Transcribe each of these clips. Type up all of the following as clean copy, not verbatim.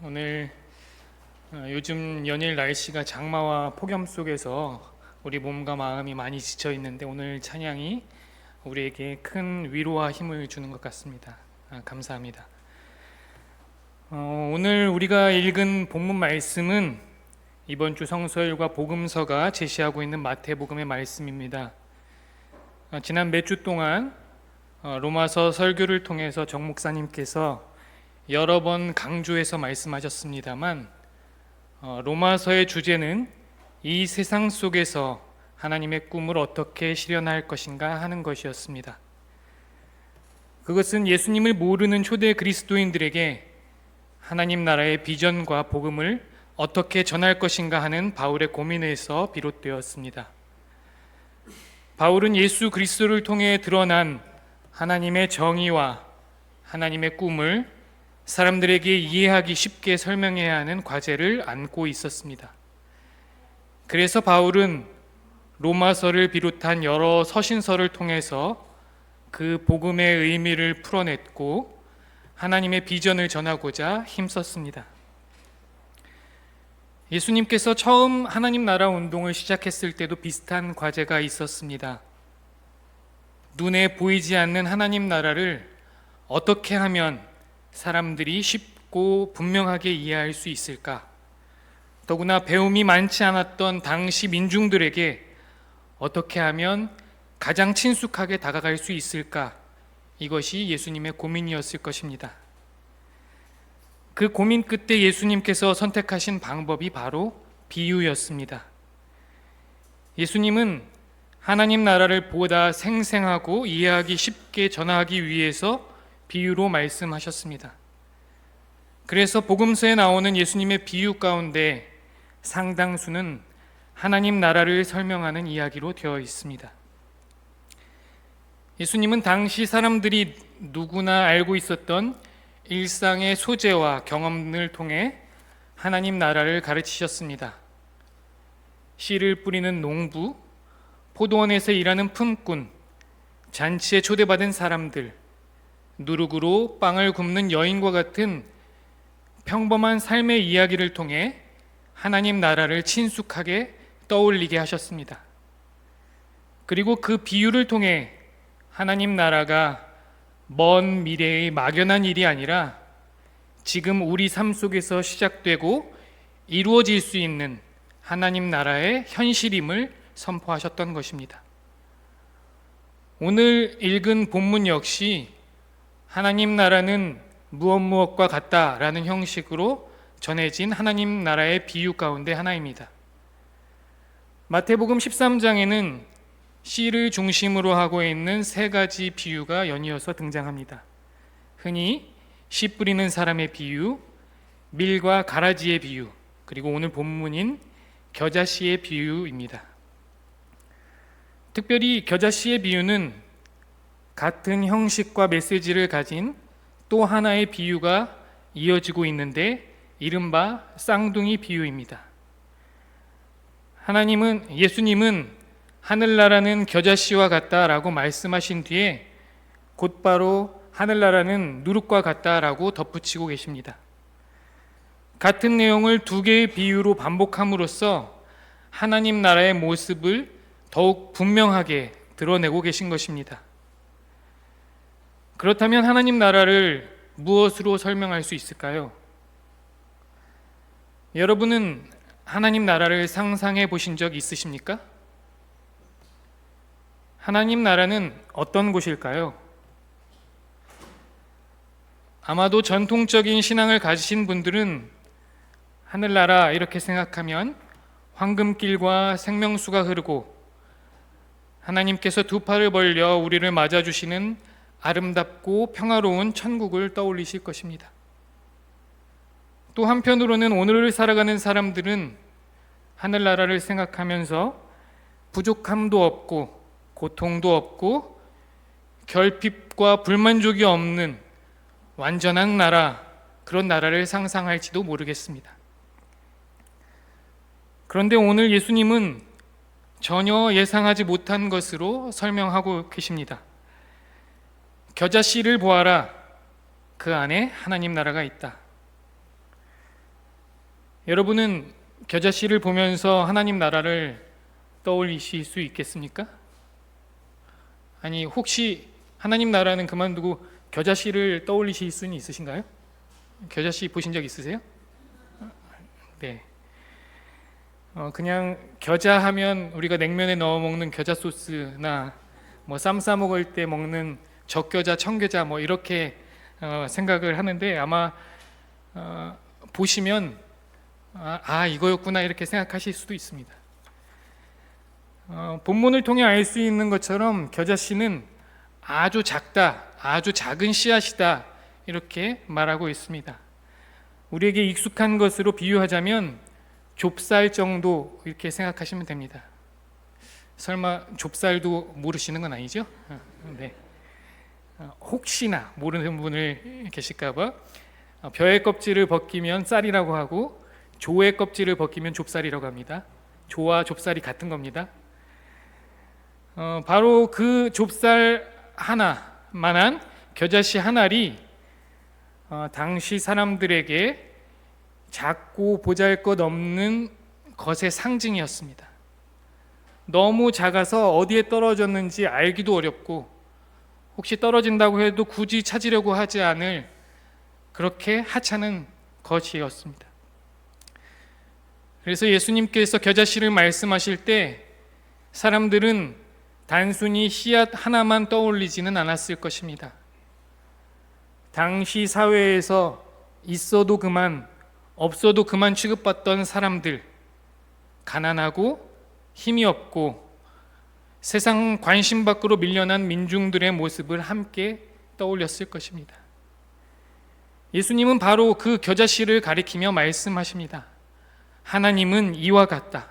오늘 요즘 연일 날씨가 장마와 폭염 속에서 우리 몸과 마음이 많이 지쳐 있는데 오늘 찬양이 우리에게 큰 위로와 힘을 주는 것 같습니다. 감사합니다. 오늘 우리가 읽은 본문 말씀은 이번 주 성서일과 복음서가 제시하고 있는 마태복음의 말씀입니다. 지난 몇 주 동안 로마서 설교를 통해서 정 목사님께서 여러 번 강조해서 말씀하셨습니다만 로마서의 주제는 이 세상 속에서 하나님의 꿈을 어떻게 실현할 것인가 하는 것이었습니다. 그것은 예수님을 모르는 초대 그리스도인들에게 하나님 나라의 비전과 복음을 어떻게 전할 것인가 하는 바울의 고민에서 비롯되었습니다. 바울은 예수 그리스도를 통해 드러난 하나님의 정의와 하나님의 꿈을 사람들에게 이해하기 쉽게 설명해야 하는 과제를 안고 있었습니다. 그래서 바울은 로마서를 비롯한 여러 서신서를 통해서 그 복음의 의미를 풀어냈고 하나님의 비전을 전하고자 힘썼습니다. 예수님께서 처음 하나님 나라 운동을 시작했을 때도 비슷한 과제가 있었습니다. 눈에 보이지 않는 하나님 나라를 어떻게 하면 사람들이 쉽고 분명하게 이해할 수 있을까? 더구나 배움이 많지 않았던 당시 민중들에게 어떻게 하면 가장 친숙하게 다가갈 수 있을까? 이것이 예수님의 고민이었을 것입니다. 그 고민 끝에 예수님께서 선택하신 방법이 바로 비유였습니다. 예수님은 하나님 나라를 보다 생생하고 이해하기 쉽게 전하기 위해서 비유로 말씀하셨습니다. 그래서 복음서에 나오는 예수님의 비유 가운데 상당수는 하나님 나라를 설명하는 이야기로 되어 있습니다. 예수님은 당시 사람들이 누구나 알고 있었던 일상의 소재와 경험을 통해 하나님 나라를 가르치셨습니다. 씨를 뿌리는 농부, 포도원에서 일하는 품꾼, 잔치에 초대받은 사람들, 누룩으로 빵을 굽는 여인과 같은 평범한 삶의 이야기를 통해 하나님 나라를 친숙하게 떠올리게 하셨습니다. 그리고 그 비유를 통해 하나님 나라가 먼 미래의 막연한 일이 아니라 지금 우리 삶 속에서 시작되고 이루어질 수 있는 하나님 나라의 현실임을 선포하셨던 것입니다. 오늘 읽은 본문 역시 하나님 나라는 무엇과 같다라는 형식으로 전해진 하나님 나라의 비유 가운데 하나입니다. 마태복음 13장에는 씨를 중심으로 하고 있는 세 가지 비유가 연이어서 등장합니다. 흔히 씨 뿌리는 사람의 비유, 밀과 가라지의 비유, 그리고 오늘 본문인 겨자씨의 비유입니다. 특별히 겨자씨의 비유는 같은 형식과 메시지를 가진 또 하나의 비유가 이어지고 있는데 이른바 쌍둥이 비유입니다. 예수님은 하늘나라는 겨자씨와 같다라고 말씀하신 뒤에 곧바로 하늘나라는 누룩과 같다라고 덧붙이고 계십니다. 같은 내용을 두 개의 비유로 반복함으로써 하나님 나라의 모습을 더욱 분명하게 드러내고 계신 것입니다. 그렇다면 하나님 나라를 무엇으로 설명할 수 있을까요? 여러분은 하나님 나라를 상상해 보신 적 있으십니까? 하나님 나라는 어떤 곳일까요? 아마도 전통적인 신앙을 가지신 분들은 하늘나라 이렇게 생각하면 황금길과 생명수가 흐르고 하나님께서 두 팔을 벌려 우리를 맞아주시는 아름답고 평화로운 천국을 떠올리실 것입니다. 또 한편으로는 오늘을 살아가는 사람들은 하늘나라를 생각하면서 부족함도 없고 고통도 없고 결핍과 불만족이 없는 완전한 나라, 그런 나라를 상상할지도 모르겠습니다. 그런데 오늘 예수님은 전혀 예상하지 못한 것으로 설명하고 계십니다. 겨자씨를 보아라. 그 안에 하나님 나라가 있다. 여러분은 겨자씨를 보면서 하나님 나라를 떠올리실 수 있겠습니까? 아니, 혹시 하나님 나라는 그만두고 겨자씨를 떠올리실 수는 있으신가요? 겨자씨 보신 적 있으세요? 네. 그냥 겨자 하면 우리가 냉면에 넣어 먹는 겨자 소스나 뭐 쌈 싸 먹을 때 먹는 적겨자, 청겨자 뭐 이렇게 생각을 하는데, 아마 보시면 이거였구나 이렇게 생각하실 수도 있습니다. 본문을 통해 알 수 있는 것처럼 겨자씨는 아주 작다, 아주 작은 씨앗이다 이렇게 말하고 있습니다. 우리에게 익숙한 것으로 비유하자면 좁쌀 정도 이렇게 생각하시면 됩니다. 설마 좁쌀도 모르시는 건 아니죠? 네. 혹시나 모르는 분을 계실까봐 벼의 껍질을 벗기면 쌀이라고 하고 조의 껍질을 벗기면 좁쌀이라고 합니다. 조와 좁쌀이 같은 겁니다. 바로 그 좁쌀 하나만한 겨자씨 한 알이 당시 사람들에게 작고 보잘것없는 것의 상징이었습니다. 너무 작아서 어디에 떨어졌는지 알기도 어렵고, 혹시 떨어진다고 해도 굳이 찾으려고 하지 않을 그렇게 하찮은 것이었습니다. 그래서 예수님께서 겨자씨를 말씀하실 때 사람들은 단순히 씨앗 하나만 떠올리지는 않았을 것입니다. 당시 사회에서 있어도 그만, 없어도 그만 취급받던 사람들, 가난하고 힘이 없고 세상 관심 밖으로 밀려난 민중들의 모습을 함께 떠올렸을 것입니다. 예수님은 바로 그 겨자씨를 가리키며 말씀하십니다. 하나님은 이와 같다.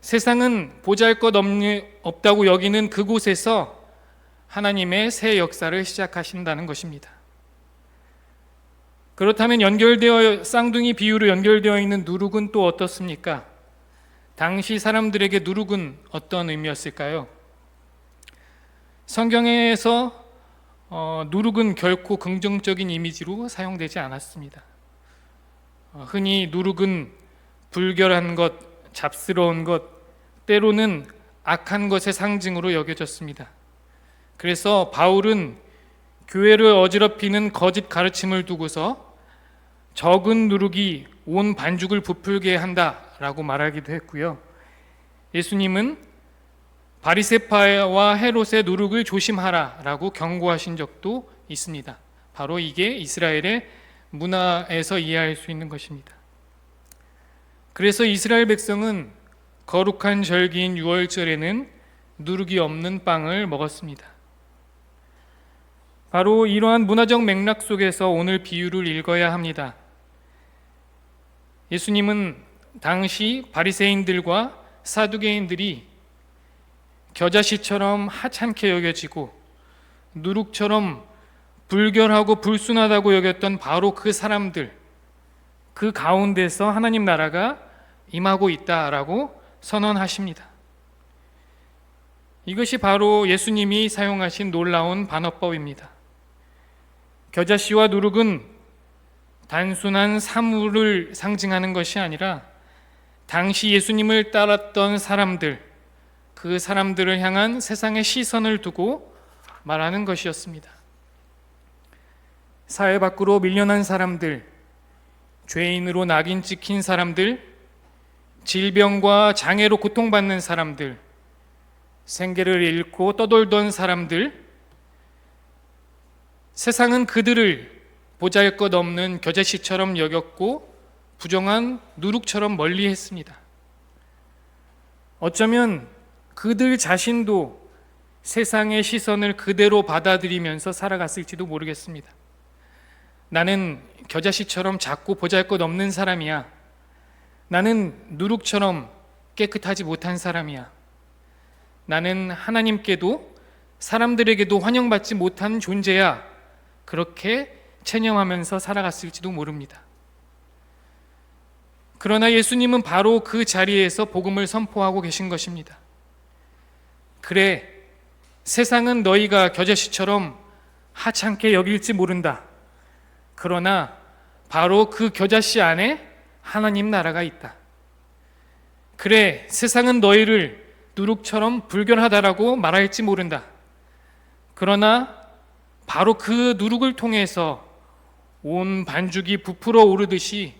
세상은 보잘것없다고 여기는 그곳에서 하나님의 새 역사를 시작하신다는 것입니다. 그렇다면 쌍둥이 비유로 연결되어 있는 누룩은 또 어떻습니까? 당시 사람들에게 누룩은 어떤 의미였을까요? 성경에서 누룩은 결코 긍정적인 이미지로 사용되지 않았습니다. 흔히 누룩은 불결한 것, 잡스러운 것, 때로는 악한 것의 상징으로 여겨졌습니다. 그래서 바울은 교회를 어지럽히는 거짓 가르침을 두고서 적은 누룩이 온 반죽을 부풀게 한다라고 말하기도 했고요. 예수님은 바리새파와 헤롯의 누룩을 조심하라라고 경고하신 적도 있습니다. 바로 이게 이스라엘의 문화에서 이해할 수 있는 것입니다. 그래서 이스라엘 백성은 거룩한 절기인 유월절에는 누룩이 없는 빵을 먹었습니다. 바로 이러한 문화적 맥락 속에서 오늘 비유를 읽어야 합니다. 예수님은 당시 바리새인들과 사두개인들이 겨자씨처럼 하찮게 여겨지고 누룩처럼 불결하고 불순하다고 여겼던 바로 그 사람들, 그 가운데서 하나님 나라가 임하고 있다라고 선언하십니다. 이것이 바로 예수님이 사용하신 놀라운 반어법입니다. 겨자씨와 누룩은 단순한 사물을 상징하는 것이 아니라 당시 예수님을 따랐던 사람들, 그 사람들을 향한 세상의 시선을 두고 말하는 것이었습니다. 사회 밖으로 밀려난 사람들, 죄인으로 낙인 찍힌 사람들, 질병과 장애로 고통받는 사람들, 생계를 잃고 떠돌던 사람들, 세상은 그들을 보잘것없는 겨자씨처럼 여겼고 부정한 누룩처럼 멀리했습니다. 어쩌면 그들 자신도 세상의 시선을 그대로 받아들이면서 살아갔을지도 모르겠습니다. 나는 겨자씨처럼 작고 보잘것없는 사람이야. 나는 누룩처럼 깨끗하지 못한 사람이야. 나는 하나님께도 사람들에게도 환영받지 못한 존재야. 그렇게 체념하면서 살아갔을지도 모릅니다. 그러나 예수님은 바로 그 자리에서 복음을 선포하고 계신 것입니다. 그래, 세상은 너희가 겨자씨처럼 하찮게 여길지 모른다. 그러나 바로 그 겨자씨 안에 하나님 나라가 있다. 그래, 세상은 너희를 누룩처럼 불결하다라고 말할지 모른다. 그러나 바로 그 누룩을 통해서 온 반죽이 부풀어 오르듯이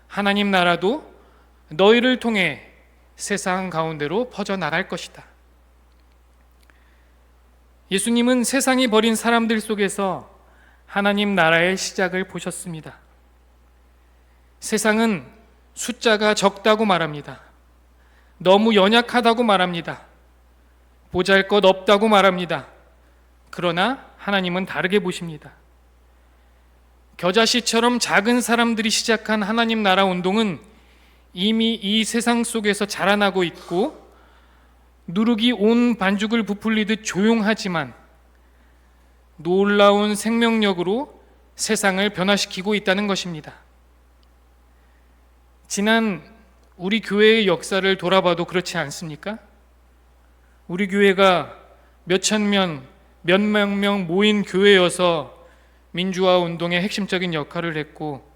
하나님 나라도 너희를 통해 세상 가운데로 퍼져나갈 것이다. 예수님은 세상이 버린 사람들 속에서 하나님 나라의 시작을 보셨습니다. 세상은 숫자가 적다고 말합니다. 너무 연약하다고 말합니다. 보잘것없다고 말합니다. 그러나 하나님은 다르게 보십니다. 겨자씨처럼 작은 사람들이 시작한 하나님 나라 운동은 이미 이 세상 속에서 자라나고 있고 누룩이 온 반죽을 부풀리듯 조용하지만 놀라운 생명력으로 세상을 변화시키고 있다는 것입니다. 지난 우리 교회의 역사를 돌아봐도 그렇지 않습니까? 우리 교회가 몇천 명, 몇만 명 모인 교회여서 민주화 운동의 핵심적인 역할을 했고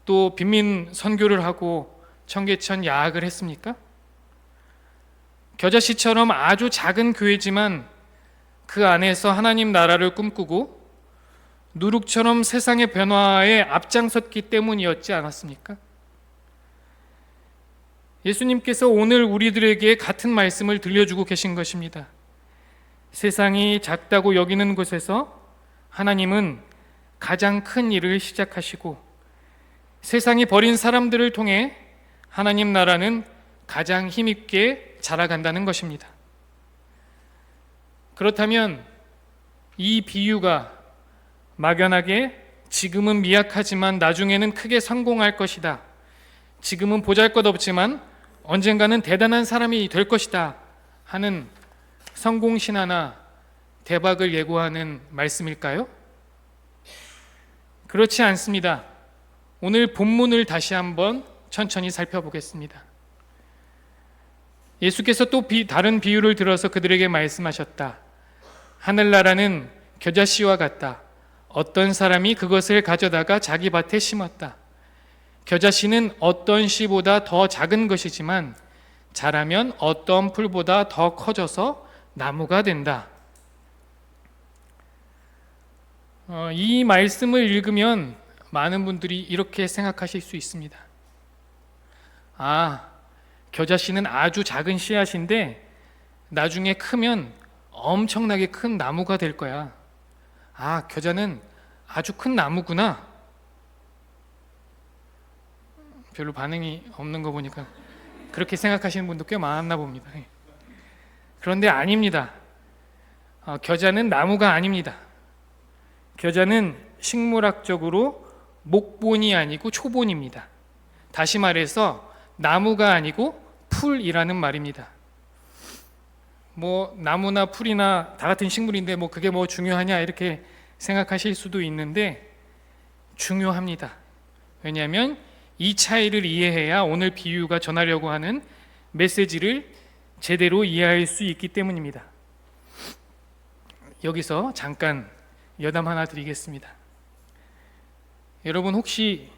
또 빈민 선교를 하고 청계천 야학을 했습니까? 겨자씨처럼 아주 작은 교회지만 그 안에서 하나님 나라를 꿈꾸고 누룩처럼 세상의 변화에 앞장섰기 때문이었지 않았습니까? 예수님께서 오늘 우리들에게 같은 말씀을 들려주고 계신 것입니다. 세상이 작다고 여기는 곳에서 하나님은 가장 큰 일을 시작하시고 세상이 버린 사람들을 통해 하나님 나라는 가장 힘있게 자라간다는 것입니다. 그렇다면 이 비유가 막연하게 지금은 미약하지만 나중에는 크게 성공할 것이다, 지금은 보잘것없지만 언젠가는 대단한 사람이 될 것이다 하는 성공신화나 대박을 예고하는 말씀일까요? 그렇지 않습니다. 오늘 본문을 다시 한번 천천히 살펴보겠습니다. 예수께서 또 다른 비유를 들어서 그들에게 말씀하셨다. 하늘나라는 겨자씨와 같다. 어떤 사람이 그것을 가져다가 자기 밭에 심었다. 겨자씨는 어떤 씨보다 더 작은 것이지만 자라면 어떤 풀보다 더 커져서 나무가 된다. 이 말씀을 읽으면 많은 분들이 이렇게 생각하실 수 있습니다. 겨자씨는 아주 작은 씨앗인데 나중에 크면 엄청나게 큰 나무가 될 거야. 겨자는 아주 큰 나무구나. 별로 반응이 없는 거 보니까 그렇게 생각하시는 분도 꽤 많았나 봅니다. 그런데 아닙니다. 겨자는 나무가 아닙니다. 겨자는 식물학적으로 목본이 아니고 초본입니다. 다시 말해서 나무가 아니고 풀이라는 말입니다. 나무나 풀이나 다 같은 식물인데 그게 중요하냐 이렇게 생각하실 수도 있는데 중요합니다. 왜냐하면 이 차이를 이해해야 오늘 비유가 전하려고 하는 메시지를 제대로 이해할 수 있기 때문입니다. 여기서 잠깐 여담 하나 드리겠습니다. 여러분 혹시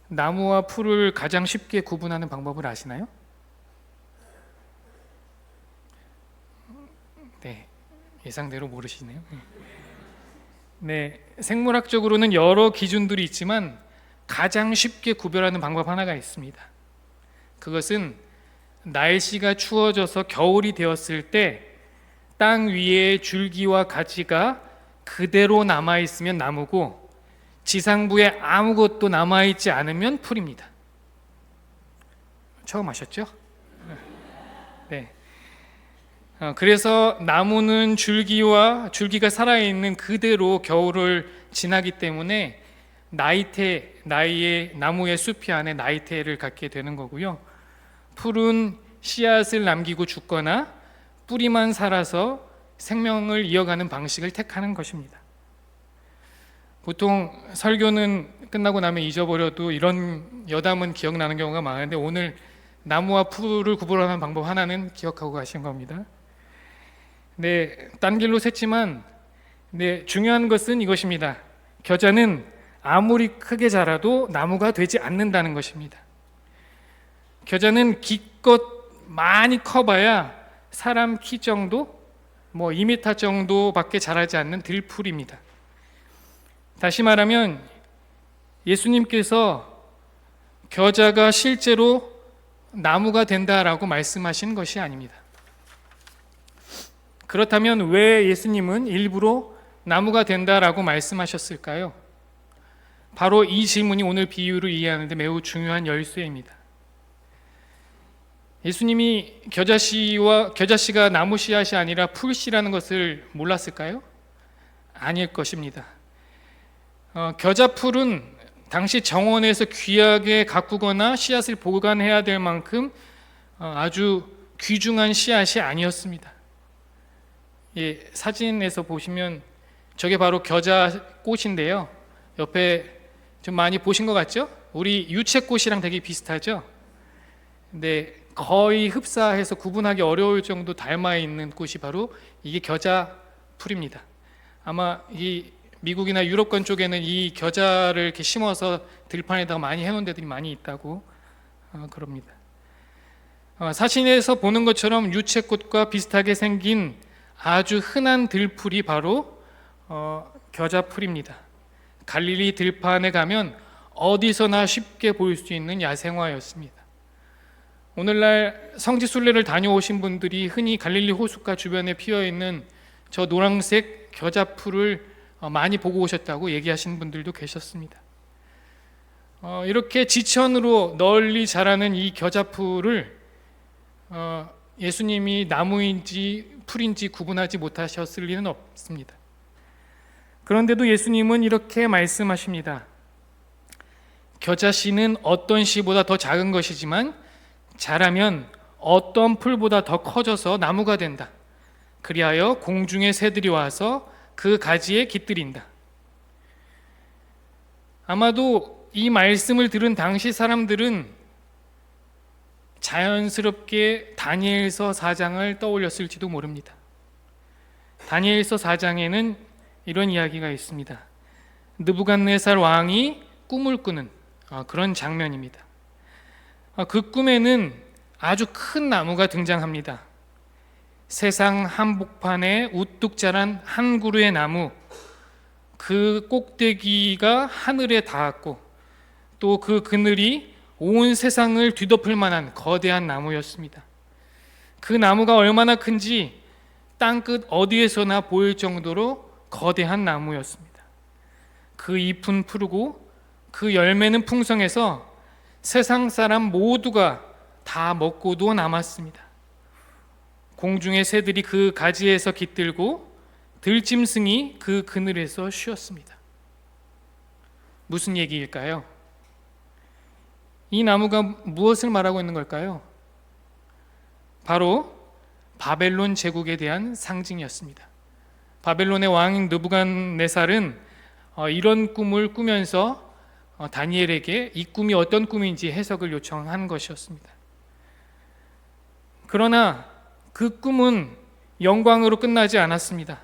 나무와 풀을 가장 쉽게 구분하는 방법을 아시나요? 네, 예상대로 모르시네요. 네, 생물학적으로는 여러 기준들이 있지만 가장 쉽게 구별하는 방법 하나가 있습니다. 그것은 날씨가 추워져서 겨울이 되었을 때 땅 위에 줄기와 가지가 그대로 남아있으면 나무고 지상부에 아무것도 남아있지 않으면 풀입니다. 처음 아셨죠? 네. 그래서 나무는 줄기가 살아있는 그대로 겨울을 지나기 때문에 나무의 숲이 안에 나이테를 갖게 되는 거고요. 풀은 씨앗을 남기고 죽거나 뿌리만 살아서 생명을 이어가는 방식을 택하는 것입니다. 보통 설교는 끝나고 나면 잊어버려도 이런 여담은 기억나는 경우가 많은데 오늘 나무와 풀을 구분하는 방법 하나는 기억하고 가신 겁니다. 네, 딴 길로 샜지만 중요한 것은 이것입니다. 겨자는 아무리 크게 자라도 나무가 되지 않는다는 것입니다. 겨자는 기껏 많이 커봐야 사람 키 정도, 2m 정도밖에 자라지 않는 들풀입니다. 다시 말하면 예수님께서 겨자가 실제로 나무가 된다라고 말씀하신 것이 아닙니다. 그렇다면 왜 예수님은 일부러 나무가 된다라고 말씀하셨을까요? 바로 이 질문이 오늘 비유를 이해하는 데 매우 중요한 열쇠입니다. 예수님이 겨자씨가 나무 씨앗이 아니라 풀씨라는 것을 몰랐을까요? 아닐 것입니다. 겨자풀은 당시 정원에서 귀하게 가꾸거나 씨앗을 보관해야 될 만큼 아주 귀중한 씨앗이 아니었습니다. 사진에서 보시면 저게 바로 겨자꽃인데요. 옆에 좀 많이 보신 것 같죠? 우리 유채꽃이랑 되게 비슷하죠? 근데 거의 흡사해서 구분하기 어려울 정도 닮아 있는 꽃이 바로 이게 겨자풀입니다. 아마 이 미국이나 유럽권 쪽에는 이 겨자를 이렇게 심어서 들판에다가 많이 해놓은 데들이 많이 있다고 그럽니다. 사진에서 보는 것처럼 유채꽃과 비슷하게 생긴 아주 흔한 들풀이 바로 겨자풀입니다. 갈릴리 들판에 가면 어디서나 쉽게 볼 수 있는 야생화였습니다. 오늘날 성지순례를 다녀오신 분들이 흔히 갈릴리 호숫가 주변에 피어있는 저 노란색 겨자풀을 많이 보고 오셨다고 얘기하시는 분들도 계셨습니다. 이렇게 지천으로 널리 자라는 이 겨자풀을 예수님이 나무인지 풀인지 구분하지 못하셨을 리는 없습니다. 그런데도 예수님은 이렇게 말씀하십니다. 겨자씨는 어떤 씨보다 더 작은 것이지만 자라면 어떤 풀보다 더 커져서 나무가 된다. 그리하여 공중의 새들이 와서 그 가지에 깃들인다. 아마도 이 말씀을 들은 당시 사람들은 자연스럽게 다니엘서 4장을 떠올렸을지도 모릅니다. 다니엘서 4장에는 이런 이야기가 있습니다. 느부갓네살 왕이 꿈을 꾸는 그런 장면입니다. 그 꿈에는 아주 큰 나무가 등장합니다. 세상 한복판에 우뚝 자란 한 그루의 나무, 그 꼭대기가 하늘에 닿았고 또 그 그늘이 온 세상을 뒤덮을 만한 거대한 나무였습니다. 그 나무가 얼마나 큰지 땅끝 어디에서나 보일 정도로 거대한 나무였습니다. 그 잎은 푸르고 그 열매는 풍성해서 세상 사람 모두가 다 먹고도 남았습니다. 공중의 새들이 그 가지에서 깃들고 들짐승이 그 그늘에서 쉬었습니다. 무슨 얘기일까요? 이 나무가 무엇을 말하고 있는 걸까요? 바로 바벨론 제국에 대한 상징이었습니다. 바벨론의 왕인 느부갓네살은 이런 꿈을 꾸면서 다니엘에게 이 꿈이 어떤 꿈인지 해석을 요청한 것이었습니다. 그러나 그 꿈은 영광으로 끝나지 않았습니다.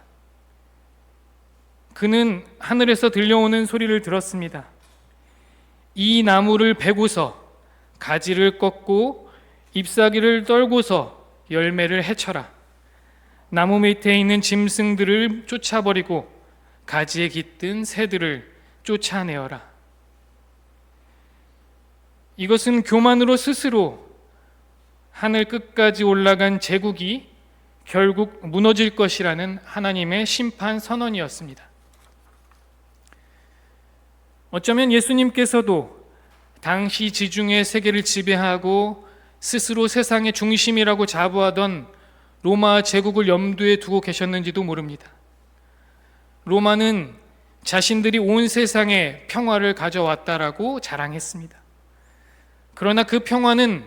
그는 하늘에서 들려오는 소리를 들었습니다. 이 나무를 베고서 가지를 꺾고 잎사귀를 떨고서 열매를 해쳐라. 나무 밑에 있는 짐승들을 쫓아버리고 가지에 깃든 새들을 쫓아내어라. 이것은 교만으로 스스로 하늘 끝까지 올라간 제국이 결국 무너질 것이라는 하나님의 심판 선언이었습니다. 어쩌면 예수님께서도 당시 지중해 세계를 지배하고 스스로 세상의 중심이라고 자부하던 로마 제국을 염두에 두고 계셨는지도 모릅니다. 로마는 자신들이 온 세상에 평화를 가져왔다라고 자랑했습니다. 그러나 그 평화는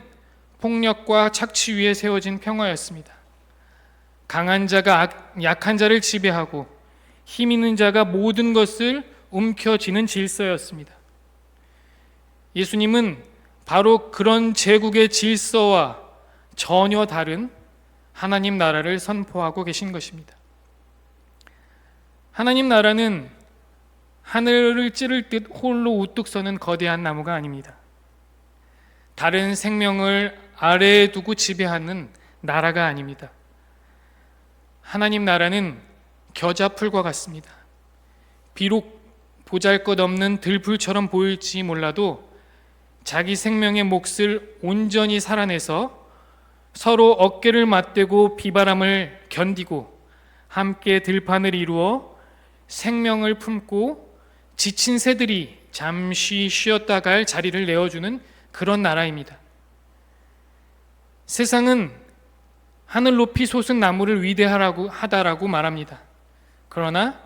폭력과 착취 위에 세워진 평화였습니다. 강한 자가 약한 자를 지배하고 힘 있는 자가 모든 것을 움켜쥐는 질서였습니다. 예수님은 바로 그런 제국의 질서와 전혀 다른 하나님 나라를 선포하고 계신 것입니다. 하나님 나라는 하늘을 찌를 듯 홀로 우뚝 서는 거대한 나무가 아닙니다. 다른 생명을 아래에 두고 지배하는 나라가 아닙니다. 하나님 나라는 겨자풀과 같습니다. 비록 보잘것없는 들풀처럼 보일지 몰라도 자기 생명의 몫을 온전히 살아내서 서로 어깨를 맞대고 비바람을 견디고 함께 들판을 이루어 생명을 품고 지친 새들이 잠시 쉬었다 갈 자리를 내어주는 그런 나라입니다. 세상은 하늘 높이 솟은 나무를 위대하다라고 말합니다. 그러나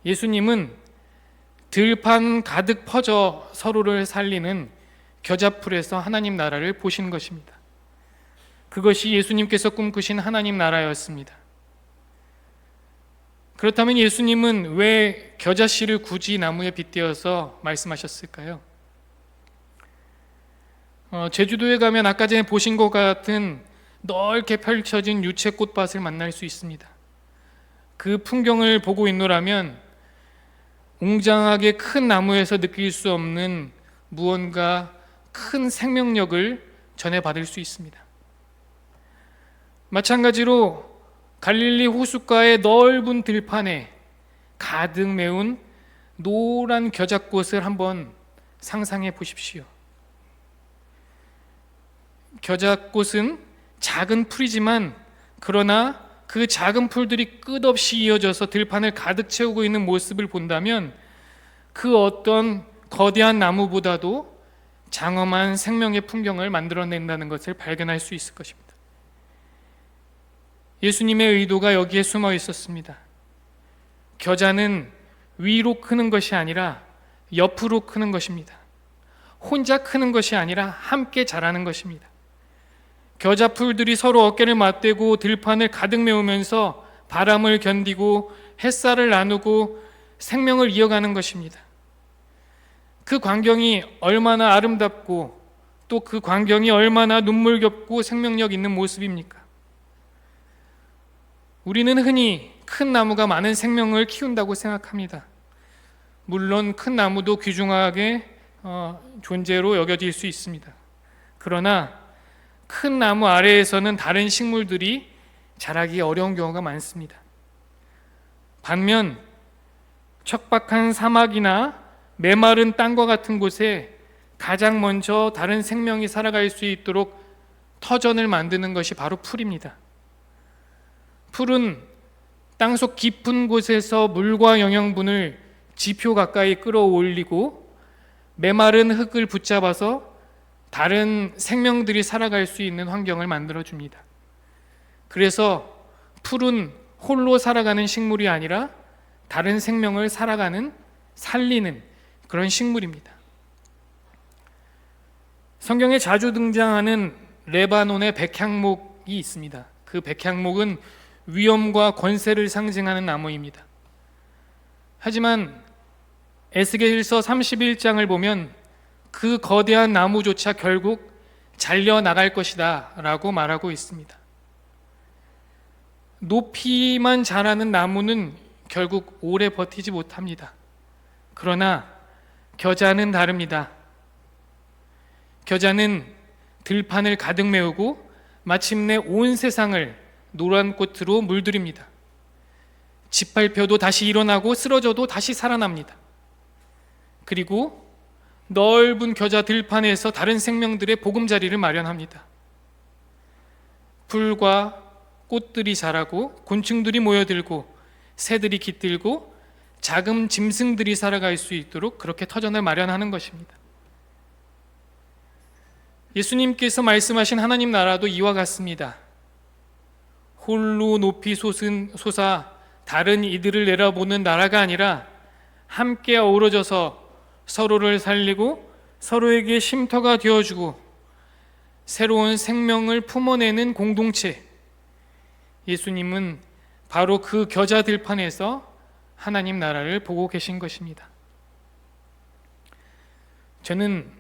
예수님은 들판 가득 퍼져 서로를 살리는 겨자풀에서 하나님 나라를 보신 것입니다. 그것이 예수님께서 꿈꾸신 하나님 나라였습니다. 그렇다면 예수님은 왜 겨자씨를 굳이 나무에 빗대어서 말씀하셨을까요? 제주도에 가면 아까 전에 보신 것 같은 넓게 펼쳐진 유채꽃밭을 만날 수 있습니다. 그 풍경을 보고 있노라면 웅장하게 큰 나무에서 느낄 수 없는 무언가 큰 생명력을 전해받을 수 있습니다. 마찬가지로 갈릴리 호숫가의 넓은 들판에 가득 메운 노란 겨자꽃을 한번 상상해 보십시오. 겨자꽃은 작은 풀이지만 그러나 그 작은 풀들이 끝없이 이어져서 들판을 가득 채우고 있는 모습을 본다면 그 어떤 거대한 나무보다도 장엄한 생명의 풍경을 만들어낸다는 것을 발견할 수 있을 것입니다. 예수님의 의도가 여기에 숨어 있었습니다. 겨자는 위로 크는 것이 아니라 옆으로 크는 것입니다. 혼자 크는 것이 아니라 함께 자라는 것입니다. 겨자 풀들이 서로 어깨를 맞대고 들판을 가득 메우면서 바람을 견디고 햇살을 나누고 생명을 이어가는 것입니다. 그 광경이 얼마나 아름답고 또 그 광경이 얼마나 눈물겹고 생명력 있는 모습입니까? 우리는 흔히 큰 나무가 많은 생명을 키운다고 생각합니다. 물론 큰 나무도 귀중하게 존재로 여겨질 수 있습니다. 그러나 큰 나무 아래에서는 다른 식물들이 자라기 어려운 경우가 많습니다. 반면 척박한 사막이나 메마른 땅과 같은 곳에 가장 먼저 다른 생명이 살아갈 수 있도록 터전을 만드는 것이 바로 풀입니다. 풀은 땅속 깊은 곳에서 물과 영양분을 지표 가까이 끌어올리고 메마른 흙을 붙잡아서 다른 생명들이 살아갈 수 있는 환경을 만들어줍니다. 그래서 풀은 홀로 살아가는 식물이 아니라 다른 생명을 살리는 그런 식물입니다. 성경에 자주 등장하는 레바논의 백향목이 있습니다. 그 백향목은 위엄과 권세를 상징하는 나무입니다. 하지만 에스겔서 31장을 보면 그 거대한 나무조차 결국 잘려나갈 것이다 라고 말하고 있습니다. 높이만 자라는 나무는 결국 오래 버티지 못합니다. 그러나 겨자는 다릅니다. 겨자는 들판을 가득 메우고 마침내 온 세상을 노란 꽃으로 물들입니다. 짓밟혀도 다시 일어나고 쓰러져도 다시 살아납니다. 그리고 넓은 겨자 들판에서 다른 생명들의 보금자리를 마련합니다. 풀과 꽃들이 자라고 곤충들이 모여들고 새들이 깃들고 작은 짐승들이 살아갈 수 있도록 그렇게 터전을 마련하는 것입니다. 예수님께서 말씀하신 하나님 나라도 이와 같습니다. 홀로 높이 솟아 다른 이들을 내려보는 나라가 아니라 함께 어우러져서 서로를 살리고 서로에게 쉼터가 되어주고 새로운 생명을 품어내는 공동체. 예수님은 바로 그 겨자 들판에서 하나님 나라를 보고 계신 것입니다. 저는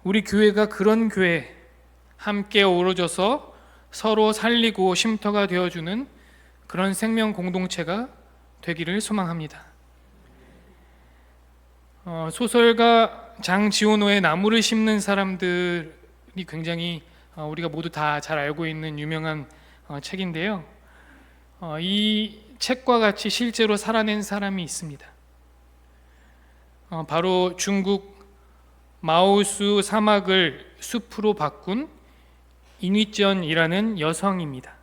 우리 교회가 그런 교회, 함께 어우러져서 서로 살리고 쉼터가 되어주는 그런 생명 공동체가 되기를 소망합니다. 소설가 장지호노의 나무를 심는 사람들은 굉장히 우리가 모두 다 잘 알고 있는 유명한 책인데요. 이 책과 같이 실제로 살아낸 사람이 있습니다. 바로 중국 마오수 사막을 숲으로 바꾼 인위전이라는 여성입니다.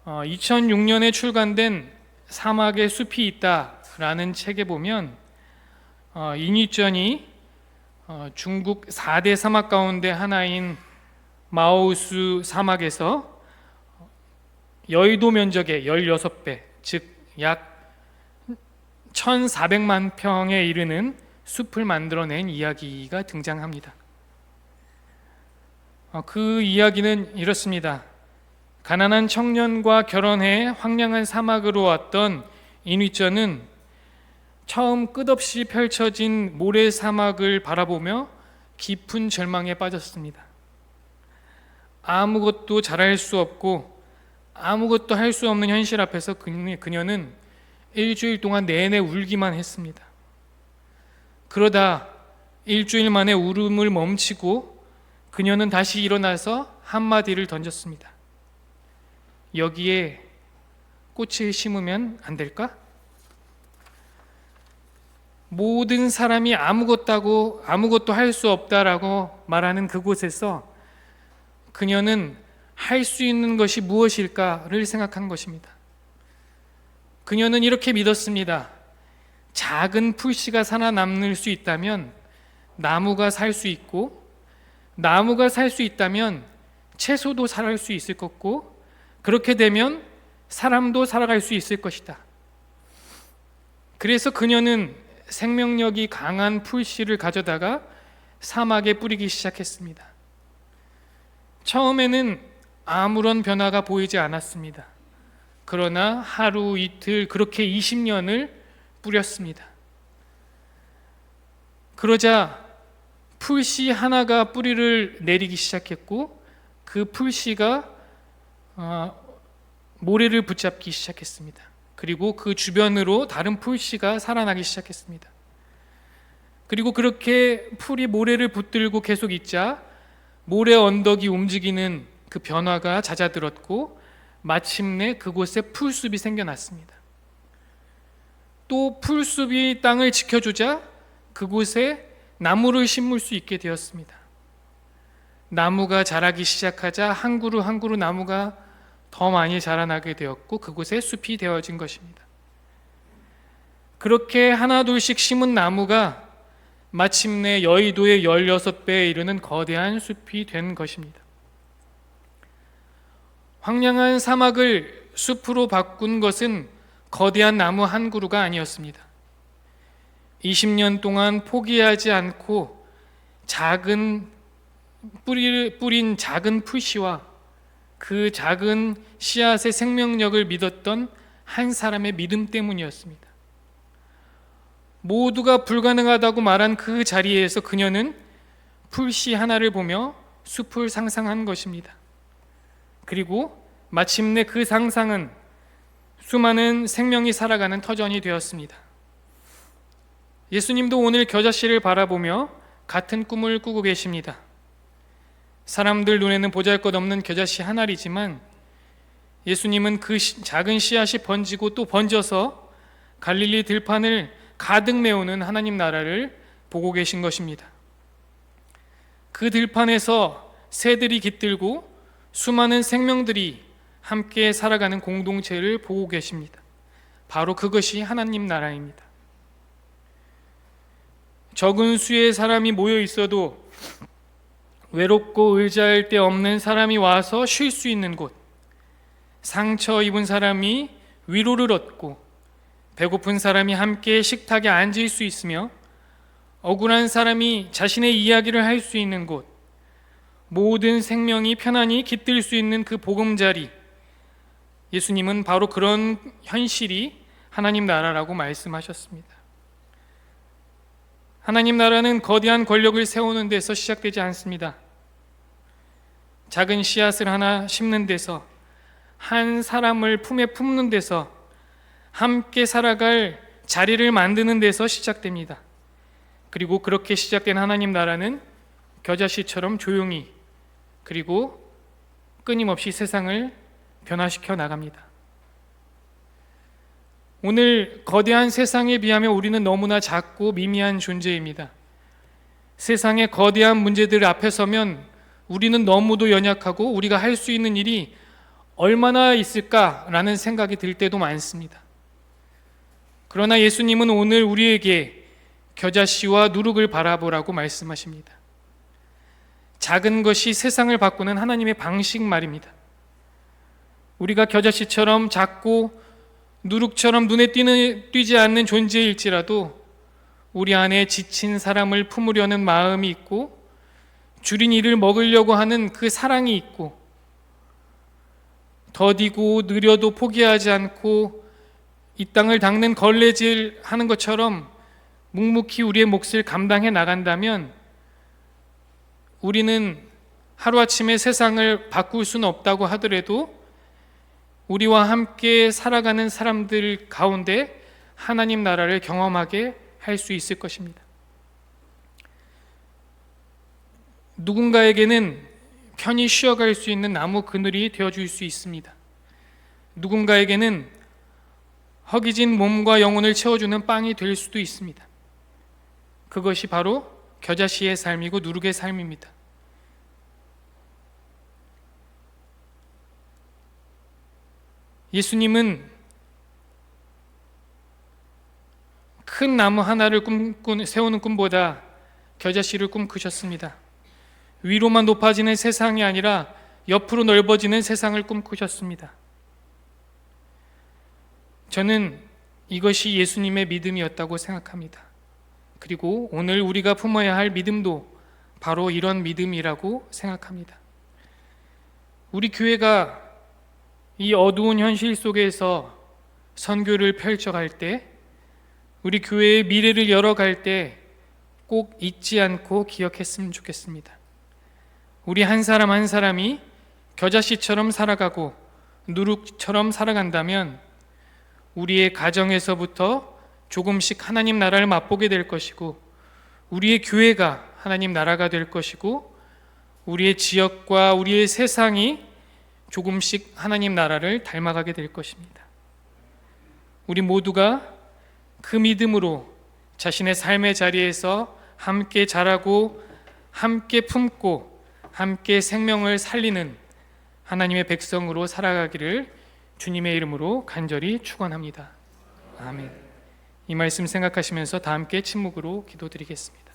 2006년에 출간된 사막에 숲이 있다라는 책에 보면 인위전이 중국 4대 사막 가운데 하나인 마오수 사막에서 여의도 면적의 16배, 즉 약 1,400만 평에 이르는 숲을 만들어낸 이야기가 등장합니다. 그 이야기는 이렇습니다. 가난한 청년과 결혼해 황량한 사막으로 왔던 인위전은 처음 끝없이 펼쳐진 모래사막을 바라보며 깊은 절망에 빠졌습니다. 아무것도 잘할 수 없고 아무것도 할 수 없는 현실 앞에서 그녀는 일주일 동안 내내 울기만 했습니다. 그러다 일주일 만에 울음을 멈추고 그녀는 다시 일어나서 한마디를 던졌습니다. 여기에 꽃을 심으면 안 될까? 모든 사람이 아무것도 할 수 없다라고 말하는 그곳에서 그녀는 할 수 있는 것이 무엇일까를 생각한 것입니다. 그녀는 이렇게 믿었습니다. 작은 풀씨가 살아남을 수 있다면 나무가 살 수 있고, 나무가 살 수 있다면 채소도 살아갈 수 있을 것고, 그렇게 되면 사람도 살아갈 수 있을 것이다. 그래서 그녀는 생명력이 강한 풀씨를 가져다가 사막에 뿌리기 시작했습니다. 처음에는 아무런 변화가 보이지 않았습니다. 그러나 하루 이틀 그렇게 20년을 뿌렸습니다. 그러자 풀씨 하나가 뿌리를 내리기 시작했고 그 풀씨가 모래를 붙잡기 시작했습니다. 그리고 그 주변으로 다른 풀씨가 살아나기 시작했습니다. 그리고 그렇게 풀이 모래를 붙들고 계속 있자 모래 언덕이 움직이는 그 변화가 잦아들었고 마침내 그곳에 풀숲이 생겨났습니다. 또 풀숲이 땅을 지켜주자 그곳에 나무를 심을 수 있게 되었습니다. 나무가 자라기 시작하자 한 그루 한 그루 나무가 더 많이 자라나게 되었고 그곳에 숲이 되어진 것입니다. 그렇게 하나 둘씩 심은 나무가 마침내 여의도의 16배에 이르는 거대한 숲이 된 것입니다. 황량한 사막을 숲으로 바꾼 것은 거대한 나무 한 그루가 아니었습니다. 20년 동안 포기하지 않고 작은 뿌리를 뿌린 작은 풀씨와 그 작은 씨앗의 생명력을 믿었던 한 사람의 믿음 때문이었습니다. 모두가 불가능하다고 말한 그 자리에서 그녀는 풀씨 하나를 보며 숲을 상상한 것입니다. 그리고 마침내 그 상상은 수많은 생명이 살아가는 터전이 되었습니다. 예수님도 오늘 겨자씨를 바라보며 같은 꿈을 꾸고 계십니다. 사람들 눈에는 보잘것없는 겨자씨 한 알이지만 예수님은 그 작은 씨앗이 번지고 또 번져서 갈릴리 들판을 가득 메우는 하나님 나라를 보고 계신 것입니다. 그 들판에서 새들이 깃들고 수많은 생명들이 함께 살아가는 공동체를 보고 계십니다. 바로 그것이 하나님 나라입니다. 적은 수의 사람이 모여 있어도 외롭고 의지할 데 없는 사람이 와서 쉴 수 있는 곳, 상처 입은 사람이 위로를 얻고 배고픈 사람이 함께 식탁에 앉을 수 있으며 억울한 사람이 자신의 이야기를 할 수 있는 곳, 모든 생명이 편안히 깃들 수 있는 그 보금자리, 예수님은 바로 그런 현실이 하나님 나라라고 말씀하셨습니다. 하나님 나라는 거대한 권력을 세우는 데서 시작되지 않습니다. 작은 씨앗을 하나 심는 데서, 한 사람을 품에 품는 데서, 함께 살아갈 자리를 만드는 데서 시작됩니다. 그리고 그렇게 시작된 하나님 나라는 겨자씨처럼 조용히 그리고 끊임없이 세상을 변화시켜 나갑니다. 오늘 거대한 세상에 비하면 우리는 너무나 작고 미미한 존재입니다. 세상의 거대한 문제들 앞에 서면 우리는 너무도 연약하고 우리가 할 수 있는 일이 얼마나 있을까라는 생각이 들 때도 많습니다. 그러나 예수님은 오늘 우리에게 겨자씨와 누룩을 바라보라고 말씀하십니다. 작은 것이 세상을 바꾸는 하나님의 방식 말입니다. 우리가 겨자씨처럼 작고 누룩처럼 눈에 띄지 않는 존재일지라도 우리 안에 지친 사람을 품으려는 마음이 있고 줄인 이를 먹으려고 하는 그 사랑이 있고 더디고 느려도 포기하지 않고 이 땅을 닦는 걸레질 하는 것처럼 묵묵히 우리의 몫을 감당해 나간다면 우리는 하루아침에 세상을 바꿀 수는 없다고 하더라도 우리와 함께 살아가는 사람들 가운데 하나님 나라를 경험하게 할 수 있을 것입니다. 누군가에게는 편히 쉬어갈 수 있는 나무 그늘이 되어줄 수 있습니다. 누군가에게는 허기진 몸과 영혼을 채워주는 빵이 될 수도 있습니다. 그것이 바로 겨자씨의 삶이고 누룩의 삶입니다. 예수님은 큰 나무 하나를 세우는 꿈보다 겨자씨를 꿈꾸셨습니다. 위로만 높아지는 세상이 아니라 옆으로 넓어지는 세상을 꿈꾸셨습니다. 저는 이것이 예수님의 믿음이었다고 생각합니다. 그리고 오늘 우리가 품어야 할 믿음도 바로 이런 믿음이라고 생각합니다. 우리 교회가 이 어두운 현실 속에서 선교를 펼쳐갈 때, 우리 교회의 미래를 열어갈 때 꼭 잊지 않고 기억했으면 좋겠습니다. 우리 한 사람 한 사람이 겨자씨처럼 살아가고 누룩처럼 살아간다면 우리의 가정에서부터 조금씩 하나님 나라를 맛보게 될 것이고, 우리의 교회가 하나님 나라가 될 것이고, 우리의 지역과 우리의 세상이 조금씩 하나님 나라를 닮아가게 될 것입니다. 우리 모두가 그 믿음으로 자신의 삶의 자리에서 함께 자라고 함께 품고 함께 생명을 살리는 하나님의 백성으로 살아가기를 주님의 이름으로 간절히 축원합니다. 아멘. 이 말씀 생각하시면서 다 함께 침묵으로 기도드리겠습니다.